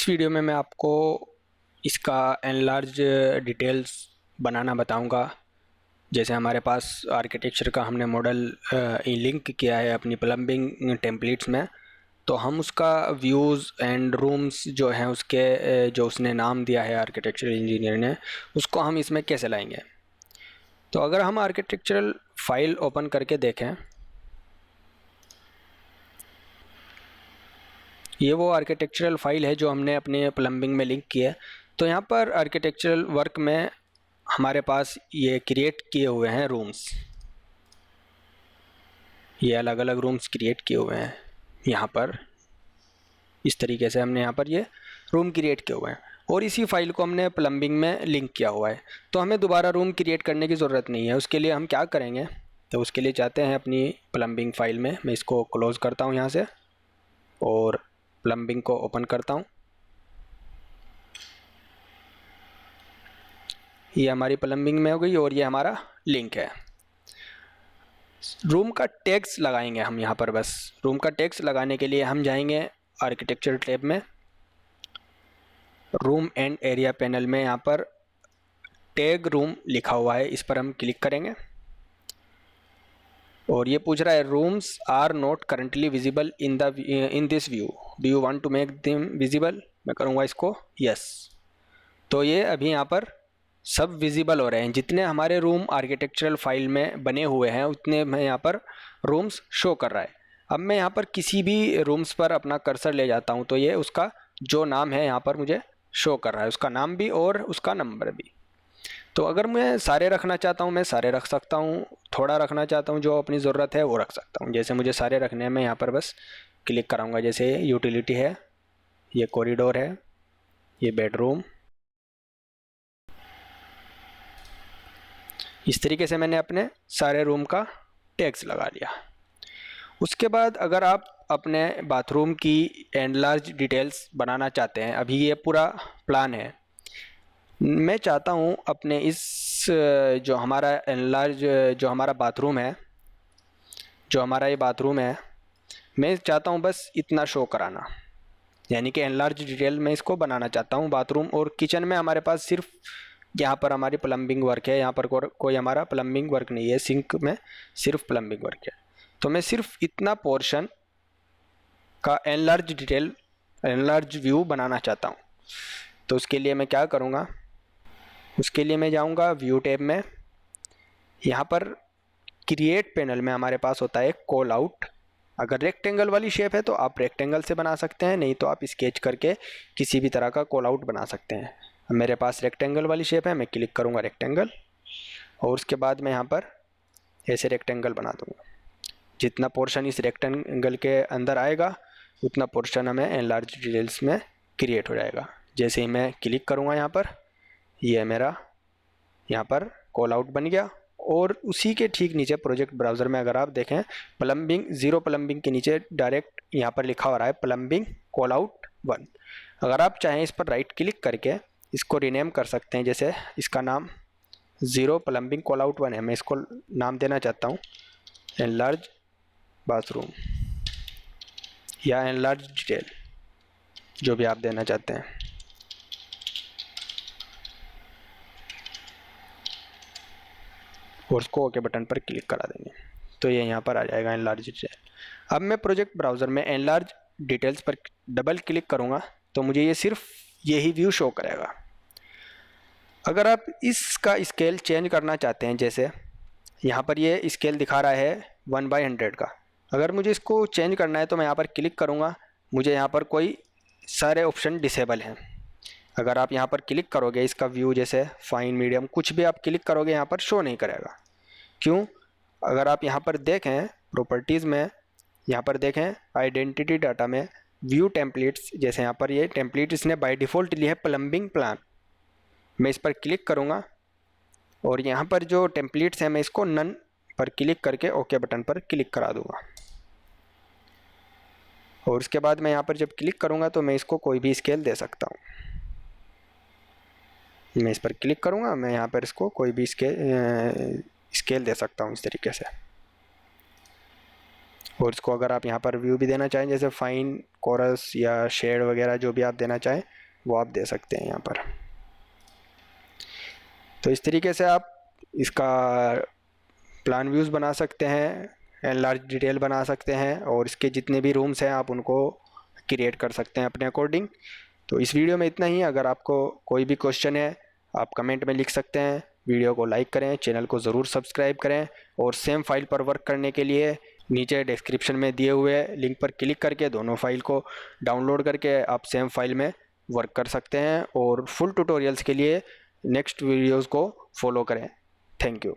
इस वीडियो में मैं आपको इसका एनलार्ज डिटेल्स बनाना बताऊंगा। जैसे हमारे पास आर्किटेक्चर का हमने मॉडल लिंक किया है अपनी प्लम्बिंग टेम्पलेट्स में, तो हम उसका व्यूज़ एंड रूम्स जो हैं उसके जो उसने नाम दिया है आर्किटेक्चरल इंजीनियर ने, उसको हम इसमें कैसे लाएंगे। तो अगर हम आर्किटेक्चरल फाइल ओपन करके देखें, ये वो आर्किटेक्चरल फाइल है जो हमने अपने प्लम्बिंग में लिंक की है। तो यहाँ पर आर्किटेक्चरल वर्क में हमारे पास ये क्रिएट किए हुए हैं रूम्स, ये अलग अलग रूम्स क्रिएट किए हुए हैं। यहाँ पर इस तरीके से हमने यहाँ पर ये रूम क्रिएट किए हुए हैं और इसी फाइल को हमने प्लम्बिंग में लिंक किया हुआ है। तो हमें दोबारा रूम क्रिएट करने की ज़रूरत नहीं है। उसके लिए हम क्या करेंगे, तो उसके लिए चाहते हैं अपनी प्लम्बिंग फाइल में, मैं इसको क्लोज़ करता हूँ यहाँ से और प्लम्बिंग को ओपन करता हूँ। ये हमारी प्लम्बिंग में हो गई और ये हमारा लिंक है। रूम का टैग्स लगाएंगे हम यहाँ पर। बस रूम का टैग्स लगाने के लिए हम जाएंगे आर्किटेक्चर टैब में, रूम एंड एरिया पैनल में यहाँ पर टैग रूम लिखा हुआ है, इस पर हम क्लिक करेंगे और ये पूछ रहा है rooms are not currently visible in this view, do you want to make them visible. मैं करूँगा इसको यस। तो ये अभी यहाँ पर सब विजिबल हो रहे हैं, जितने हमारे रूम आर्किटेक्चरल फाइल में बने हुए हैं उतने में यहाँ पर रूम्स शो कर रहा है। अब मैं यहाँ पर किसी भी रूम्स पर अपना कर्सर ले जाता हूँ तो ये उसका जो नाम है यहाँ पर मुझे शो कर रहा है, उसका नाम भी और उसका नंबर भी। तो अगर मैं सारे रखना चाहता हूँ मैं सारे रख सकता हूँ, थोड़ा रखना चाहता हूँ जो अपनी ज़रूरत है वो रख सकता हूँ। जैसे मुझे सारे रखने हैं, मैं यहाँ पर बस क्लिक कराऊँगा। जैसे यूटिलिटी है, ये कॉरिडोर है, ये बेडरूम। इस तरीके से मैंने अपने सारे रूम का टैग्स लगा लिया। उसके बाद अगर आप अपने बाथरूम की एनलार्ज डिटेल्स बनाना चाहते हैं, अभी ये पूरा प्लान है, मैं चाहता हूँ अपने इस जो हमारा एनलार्ज जो हमारा बाथरूम है, जो हमारा ये बाथरूम है, मैं चाहता हूँ बस इतना शो कराना, यानी कि एनलार्ज डिटेल में इसको बनाना चाहता हूँ। बाथरूम और किचन में हमारे पास सिर्फ यहाँ पर हमारी प्लम्बिंग वर्क है, यहाँ पर कोई हमारा प्लम्बिंग वर्क नहीं है, सिंक में सिर्फ प्लम्बिंग वर्क है। तो मैं सिर्फ इतना पोर्शन का एनलार्ज डिटेल, एनलार्ज व्यू बनाना चाहता हूँ। तो उसके लिए मैं क्या करूँगा, उसके लिए मैं जाऊँगा व्यू टैब में, यहाँ पर क्रिएट पैनल में हमारे पास होता है कॉल आउट। अगर रेक्टेंगल वाली शेप है तो आप रेक्टेंगल से बना सकते हैं, नहीं तो आप स्केच करके किसी भी तरह का कॉल आउट बना सकते हैं। मेरे पास रेक्टेंगल वाली शेप है, मैं क्लिक करूँगा रेक्टेंगल और उसके बाद मैं यहाँ पर ऐसे रेक्टेंगल बना दूँगा। जितना पोर्शन इस रेक्टेंगल के अंदर आएगा उतना पोर्शन हमें एनलार्ज डिटेल्स में क्रिएट हो जाएगा। जैसे ही मैं क्लिक करूँगा यहाँ पर, ये मेरा यहाँ पर कॉल आउट बन गया। और उसी के ठीक नीचे प्रोजेक्ट ब्राउज़र में अगर आप देखें, प्लम्बिंग ज़ीरो प्लम्बिंग के नीचे डायरेक्ट यहाँ पर लिखा हो रहा है प्लम्बिंग कॉल आउट 1। अगर आप चाहें इस पर राइट क्लिक करके इसको रीनेम कर सकते हैं। जैसे इसका नाम ज़ीरो प्लम्बिंग कॉल आउट 1 है, मैं इसको नाम देना चाहता हूँ एनलार्ज बाथरूम या एनलार्ज डिटेल, जो भी आप देना चाहते हैं। और उसको ओके बटन पर क्लिक करा देंगे तो ये यहाँ पर आ जाएगा एनलार्ज डिटेल। अब मैं प्रोजेक्ट ब्राउज़र में एनलार्ज डिटेल्स पर डबल क्लिक करूँगा तो मुझे ये सिर्फ यही व्यू शो करेगा। अगर आप इसका स्केल चेंज करना चाहते हैं, जैसे यहाँ पर ये स्केल दिखा रहा है 1/100 का, अगर मुझे इसको चेंज करना है तो मैं यहाँ पर क्लिक करूँगा, मुझे यहाँ पर कोई सारे ऑप्शन डिसेबल हैं। अगर आप यहाँ पर क्लिक करोगे इसका व्यू, जैसे फाइन मीडियम कुछ भी आप क्लिक करोगे यहाँ पर शो नहीं करेगा। क्यों? अगर आप यहाँ पर देखें प्रॉपर्टीज़ में, यहाँ पर देखें आइडेंटिटी डाटा में व्यू टेम्पलेट्स, जैसे यहाँ पर ये टेम्पलेट इसने बाय डिफ़ॉल्ट ली है प्लम्बिंग प्लान, मैं इस पर क्लिक करूँगा और यहाँ पर जो टेम्पलेट्स हैं मैं इसको नन पर क्लिक करके ओके बटन पर क्लिक करा दूँगा। और उसके बाद मैं यहाँ पर जब क्लिक करूँगा तो मैं इसको कोई भी स्केल दे सकता हूँ। मैं इस पर क्लिक करूँगा, मैं यहाँ पर इसको कोई भी स्केल दे सकता हूँ इस तरीके से। और इसको अगर आप यहाँ पर व्यू भी देना चाहें, जैसे फाइन, कोरस या शेड वगैरह जो भी आप देना चाहें वो आप दे सकते हैं यहाँ पर। तो इस तरीके से आप इसका प्लान व्यूज़ बना सकते हैं, एनलार्ज डिटेल बना सकते हैं, और इसके जितने भी रूम्स हैं आप उनको क्रिएट कर सकते हैं अपने अकॉर्डिंग। तो इस वीडियो में इतना ही। अगर आपको कोई भी क्वेश्चन है आप कमेंट में लिख सकते हैं। वीडियो को लाइक करें, चैनल को ज़रूर सब्सक्राइब करें, और सेम फाइल पर वर्क करने के लिए नीचे डिस्क्रिप्शन में दिए हुए लिंक पर क्लिक करके दोनों फाइल को डाउनलोड करके आप सेम फाइल में वर्क कर सकते हैं। और फुल ट्यूटोरियल्स के लिए नेक्स्ट वीडियोज़ को फॉलो करें। Thank you.